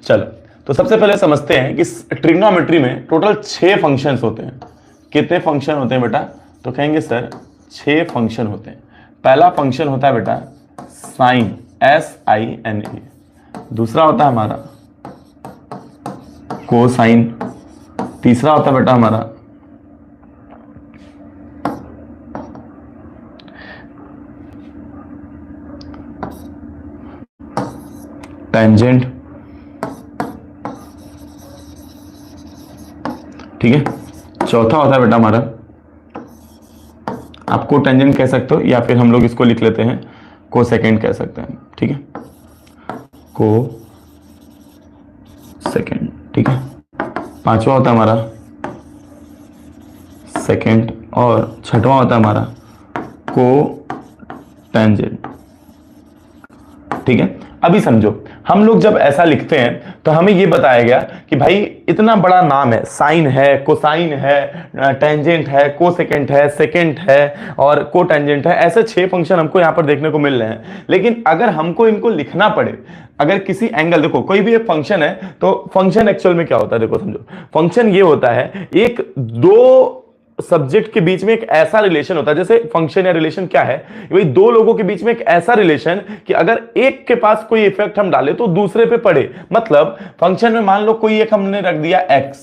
चलो, तो सबसे पहले समझते हैं कि ट्रिग्नोमेट्री में टोटल 6 फंक्शंस होते हैं। कितने फंक्शन होते हैं बेटा? तो कहेंगे सर 6 फंक्शन होते हैं। पहला फंक्शन होता है बेटा साइन, SINE। दूसरा होता है हमारा कोसाइन। तीसरा होता है बेटा हमारा टेंजेंट। ठीक है, चौथा होता है बेटा हमारा, आप को टेंजेंट कह सकते हो या फिर हम लोग इसको लिख लेते हैं को सेकेंड कह सकते हैं। ठीक है, को सेकेंड। ठीक है, पांचवा होता है हमारा सेकेंड और छठवां होता है हमारा को टेंजेंट। ठीक है, अभी समझो, हम लोग जब ऐसा लिखते हैं तो हमें यह बताया गया कि भाई इतना बड़ा नाम है, साइन है, कोसाइन है, टेंजेंट है, कोसेकेंट है, सेकेंट है और को टेंजेंट है। ऐसे 6 फंक्शन हमको यहां पर देखने को मिल रहे हैं। लेकिन अगर हमको इनको लिखना पड़े, अगर किसी एंगल, देखो कोई भी एक फंक्शन है तो फंक्शन एक्चुअल में क्या होता है, देखो समझो, फंक्शन ये होता है एक दो सब्जेक्ट के बीच में एक ऐसा रिलेशन होता है, जैसे फंक्शन या रिलेशन क्या है, वही दो लोगों के बीच में एक ऐसा रिलेशन कि अगर एक के पास कोई इफेक्ट हम डाले तो दूसरे पे पड़े। मतलब फंक्शन में मान लो कोई एक हमने रख दिया x,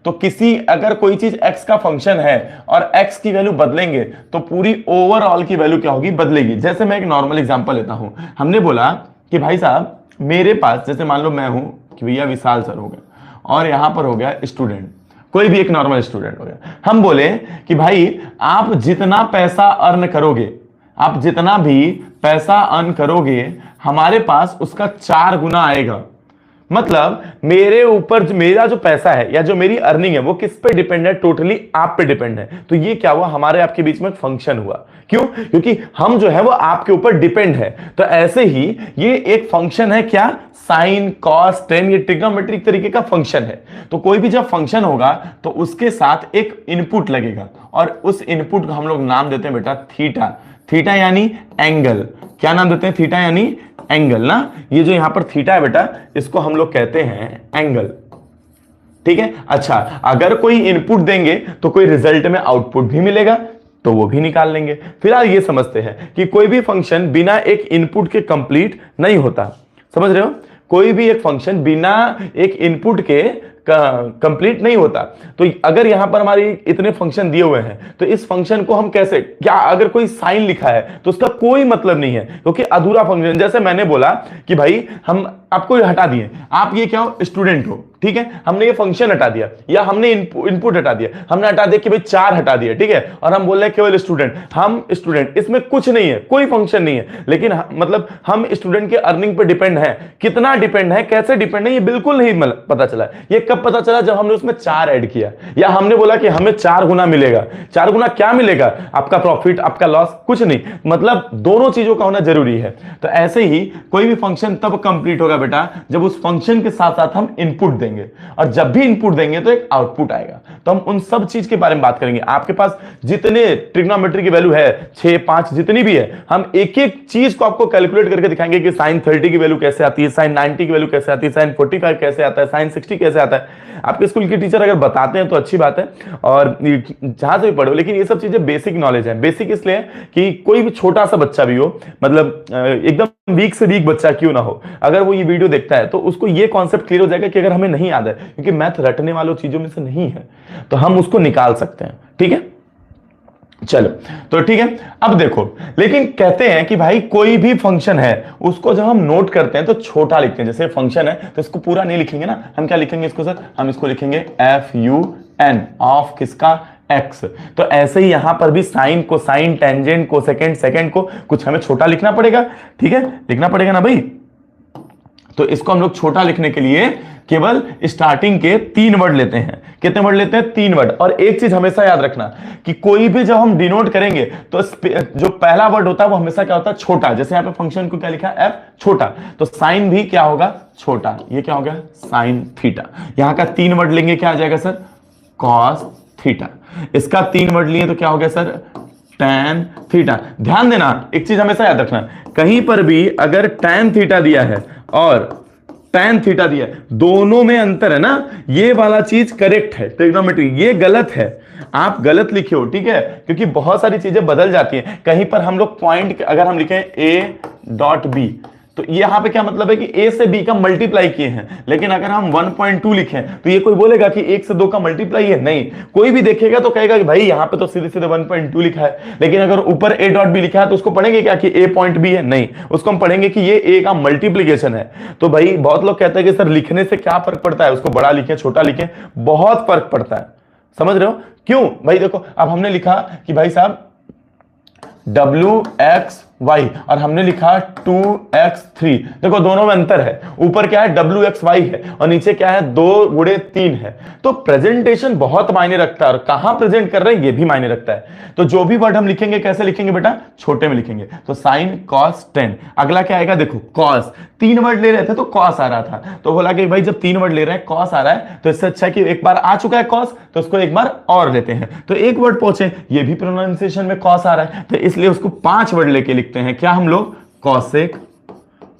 तो किसी अगर कोई चीज x का फंक्शन है और x की वैल्यू बदलेंगे तो पूरी ओवरऑल की वैल्यू क्या होगी, बदलेगी। जैसे मैं एक नॉर्मल एग्जांपल लेता हूं, हमने बोला कि भाई साहब मेरे पास, जैसे मान लो मैं हूं कि भैया विशाल सर हो गए और यहां पर हो गया स्टूडेंट, कोई भी एक नॉर्मल स्टूडेंट हो गया। हम बोले कि भाई आप जितना पैसा अर्न करोगे, आप जितना भी पैसा अर्न करोगे हमारे पास उसका 4 गुना आएगा। मतलब मेरे ऊपर मेरा जो पैसा है या जो मेरी अर्निंग है वो किस पे डिपेंड है, टोटली आप पे डिपेंड है। तो ये क्या हुआ, हमारे आपके बीच में फंक्शन हुआ। क्यों? क्योंकि हम जो है वो आपके ऊपर डिपेंड है। तो ऐसे ही ये एक फंक्शन है, क्या, साइन, कॉस, टेन, ये ट्रिग्नोमेट्रिक तरीके का फंक्शन है। तो कोई भी जब फंक्शन होगा तो उसके साथ एक इनपुट लगेगा और उस इनपुट को हम लोग नाम देते हैं बेटा थीटा। थीटा यानी एंगल। क्या नाम देते हैं? थीटा यानी एंगल ना। ये जो यहां पर थीटा है बेटा, इसको हम लोग कहते हैं एंगल। ठीक है, अच्छा, अगर कोई इनपुट देंगे तो कोई रिजल्ट में आउटपुट भी मिलेगा तो वो भी निकाल लेंगे। फिलहाल ये समझते हैं कि कोई भी फंक्शन बिना एक इनपुट के कंप्लीट नहीं होता। समझ रहे हो? कोई भी एक फंक्शन बिना एक इनपुट के कंप्लीट नहीं होता। तो अगर यहां पर हमारी इतने फंक्शन दिए हुए हैं तो इस फंक्शन को हम कैसे, क्या अगर कोई साइन लिखा है तो उसका कोई मतलब नहीं है क्योंकि अधूरा फंक्शन। जैसे मैंने बोला कि भाई हम आपको हटा दिए, आप ये क्या हो, स्टूडेंट हो, ठीक है, हमने ये फंक्शन हटा दिया या हमने इनपुट हटा दिया, हमने हटा दिया कि भाई 4 हटा दिया, ठीक है, और हम बोल रहे हैं केवल स्टूडेंट। हम स्टूडेंट, इसमें कुछ नहीं है, कोई फंक्शन नहीं है, लेकिन मतलब हम स्टूडेंट के अर्निंग पे डिपेंड है। कितना डिपेंड है, कैसे डिपेंड है, ये बिल्कुल नहीं पता चला। ये कब पता चला? जब हमने उसमें 4 ऐड किया या हमने बोला कि हमें 4 गुना मिलेगा। 4 गुना क्या मिलेगा? आपका प्रॉफिट, आपका लॉस, कुछ नहीं। मतलब दोनों चीजों का होना जरूरी है। तो ऐसे ही कोई भी फंक्शन तब कंप्लीट होगा बेटा जब उस फंक्शन के साथ साथ हम इनपुट देंगे, और जब भी इनपुट देंगे तो एक आउटपुट आएगा। तो हम उन सब चीज के बारे में बात करेंगे। आपके पास जितने ट्रिग्नोमेट्री की वैल्यू है, 6, 5 जितनी भी है, हम एक एक चीज को आपको कैलकुलेट करके दिखाएंगे कि साइन 30 की वैल्यू कैसे आती है, साइन 90 की वैल्यू कैसे आती है, साइन 45 कैसे आता है, साइन 60 कैसे आता है। आपके स्कूल के टीचर अगर बताते हैं तो अच्छी बात है, और जहां से भी पढ़ो, लेकिन ये सब चीजें बेसिक नॉलेज है। बेसिक इसलिए कि कोई भी छोटा सा बच्चा भी हो, मतलब एकदम वीक से वीक बच्चा क्यों ना हो, अगर वो ये वीडियो देखता है तो उसको ये कॉन्सेप्ट क्लियर हो जाएगा कि अगर हमें नहीं याद है, क्योंकि मैथ रटने वालों चीजों में से नहीं है, तो हम उसको निकाल सकते हैं। ठीक है, चलो, तो ठीक है। अब देखो, लेकिन कहते हैं कि भाई कोई भी फंक्शन है उसको जब हम नोट करते हैं तो छोटा लिखते हैं। जैसे फंक्शन है तो इसको पूरा नहीं लिखेंगे ना, हम क्या लिखेंगे इसको सर? हम इसको लिखेंगे FUN ऑफ किसका? x। तो ऐसे ही यहां पर भी sine, cosine, tangent, cosecant, second को कुछ हमें छोटा लिखना पड़ेगा। ठीक है, लिखना पड़ेगा ना भाई। तो इसको हम लोग छोटा लिखने के लिए केवल स्टार्टिंग के 3 वर्ड लेते हैं। कितने वर्ड लेते हैं? 3 वर्ड। और एक चीज हमेशा याद रखना कि कोई भी जब हम डिनोट करेंगे तो जो पहला वर्ड होता है वो हमेशा क्या होता है? छोटा। जैसे यहां पे फंक्शन को क्या लिखा है? f, छोटा। तो साइन भी क्या होगा? छोटा। ये क्या हो गया? Sine theta. यहां का 3 वर्ड लेंगे, क्या आ जाएगा सर? Cos theta. इसका 3 वर्ड लिए तो क्या हो गया सर? Tan theta. ध्यान देना, एक चीज हमेशा याद रखना, कहीं पर भी अगर टैन थीटा दिया है और tan थीटा दिया है, दोनों में अंतर है ना, ये वाला चीज करेक्ट है ट्रिग्नोमेट्री, ये गलत है, आप गलत लिखे हो, ठीक है, क्योंकि बहुत सारी चीजें बदल जाती हैं। कहीं पर हम लोग पॉइंट अगर हम लिखें a.b, तो यहां पे क्या मतलब है कि a से b का मल्टीप्लाई किए हैं, लेकिन अगर हम 1.2 लिखें तो ये कोई बोलेगा कि 1 से 2 का मल्टीप्लाई है, नहीं, कोई भी देखेगा तो कहेगा कि भाई यहां पे तो सीधे सीधे 1.2 लिखा है, लेकिन अगर ऊपर a.b लिखा है तो उसको पढ़ेंगे क्या कि a पॉइंट b है, नहीं, उसको हम पढ़ेंगे कि ये a का मल्टीप्लीकेशन है। तो भाई बहुत लोग कहते हैं कि सर लिखने से क्या फर्क पड़ता है, उसको बड़ा लिखें छोटा लिखें, बहुत फर्क पड़ता है, समझ रहे हो क्यों भाई? देखो अब हमने लिखा कि भाई साहब WXY और हमने लिखा 2x3, देखो दोनों में अंतर है, ऊपर क्या है WXY है और नीचे क्या है 2 गुणे 3 है। तो प्रेजेंटेशन बहुत मायने रखता है और कहां प्रेजेंट कर रहे हैं ये भी मायने रखता है। तो जो भी वर्ड हम लिखेंगे कैसे लिखेंगे बेटा, छोटे में लिखेंगे। तो साइन कॉस टेन, अगला क्या आएगा, देखो कॉस, 3 वर्ड ले रहे थे तो कॉस आ रहा था, तो बोला कि भाई जब 3 वर्ड ले रहे हैं कॉस आ रहा है तो इससे अच्छा है कि एक बार आ चुका है कॉस तो उसको एक बार और लेते हैं, तो एक वर्ड पहुंचे, ये भी प्रोनाउंसिएशन में कॉस आ रहा है तो इसलिए उसको 5 वर्ड लेके लिखते हैं, क्या हम लोग, कॉसेक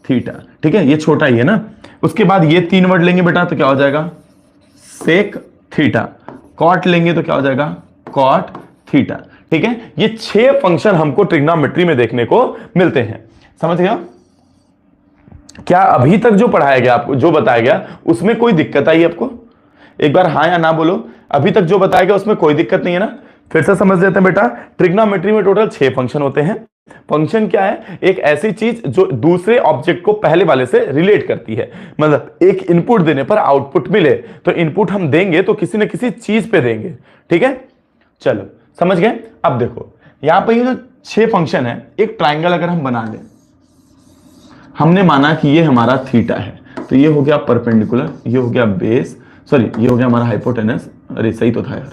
थीटा, ठीक है, ये छोटा ही है ना। उसके बाद ये 3 वर्ड लेंगे बेटा तो क्या हो जाएगा, सेक थीटा, कॉट लेंगे तो क्या हो जाएगा, कॉट थीटा, ठीक है। ये 6 फंक्शन हमको ट्रिग्नोमेट्री में देखने को मिलते हैं, समझ गए? क्या अभी तक जो पढ़ाया गया आपको, जो बताया गया उसमें कोई दिक्कत आई आपको? एक बार हाँ या ना बोलो, अभी तक जो बताया गया उसमें कोई दिक्कत नहीं है ना? फिर से समझ लेते हैं बेटा, ट्रिग्नोमेट्री में टोटल 6 फंक्शन होते हैं। फंक्शन क्या है, एक ऐसी चीज जो दूसरे ऑब्जेक्ट को पहले वाले से रिलेट करती है, मतलब एक इनपुट देने पर आउटपुट मिले, तो इनपुट हम देंगे तो किसी न किसी चीज पे देंगे, ठीक है। चलो समझ गए। अब देखो यहां पर ये जो 6 फंक्शन है, एक ट्राइंगल अगर हम बना लें, हमने माना कि ये हमारा थीटा है, तो ये हो गया परपेंडिकुलर, ये हो गया बेस, सॉरी ये हो गया हमारा हाइपोटेनस, अरे सही तो था यार,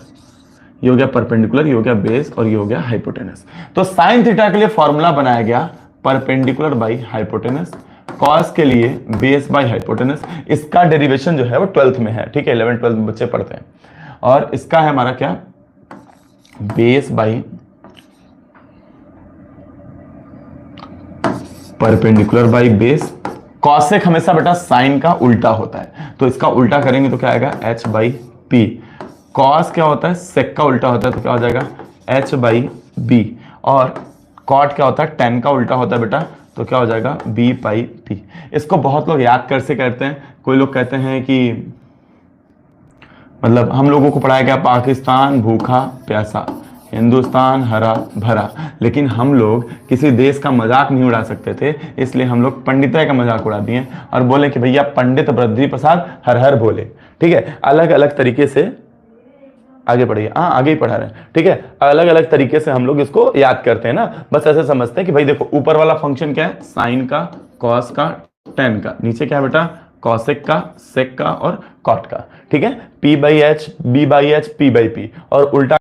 ये हो गया परपेंडिकुलर, ये हो गया बेस और ये हो गया हाइपोटेनस। तो साइन थीटा के लिए फॉर्मूला बनाया गया परपेंडिकुलर बाई हाइपोटेनस, कॉस के लिए बेस बाई हाइपोटेनस, इसका डेरिवेशन जो है वो 12th में है, ठीक है, 11 12 में बच्चे पढ़ते हैं, और इसका है हमारा क्या, base by perpendicular by base. Cosec हमेशा बेटा साइन का उल्टा होता है, तो इसका उल्टा करेंगे तो क्या आएगा, h बाई पी। कॉस क्या होता है, सेक का उल्टा होता है, तो क्या हो जाएगा, h बाई बी। और कॉट क्या होता है, टेन का उल्टा होता है बेटा, तो क्या हो जाएगा, b बाई पी। इसको बहुत लोग याद कैसे करते हैं, कोई लोग कहते हैं कि मतलब हम लोगों को पढ़ाया गया पाकिस्तान भूखा प्यासा, हिंदुस्तान हरा भरा, लेकिन हम लोग किसी देश का मजाक नहीं उड़ा सकते थे, इसलिए हम लोग पंडिताई का मजाक उड़ा दिए और बोले कि भैया पंडित बद्री प्रसाद हर हर बोले, ठीक है। अलग अलग तरीके से आगे बढ़िए, हाँ आगे ही पढ़ा रहे हैं, ठीक है, अलग अलग तरीके से हम लोग इसको याद करते हैं ना, बस ऐसे समझते हैं कि भाई देखो ऊपर वाला फंक्शन क्या है, साइन का, कॉस का, टेन का, नीचे क्या है बेटा, कॉसेक का, सेक का और कॉट का, ठीक है, p by H, b by H, p by P, और उल्टा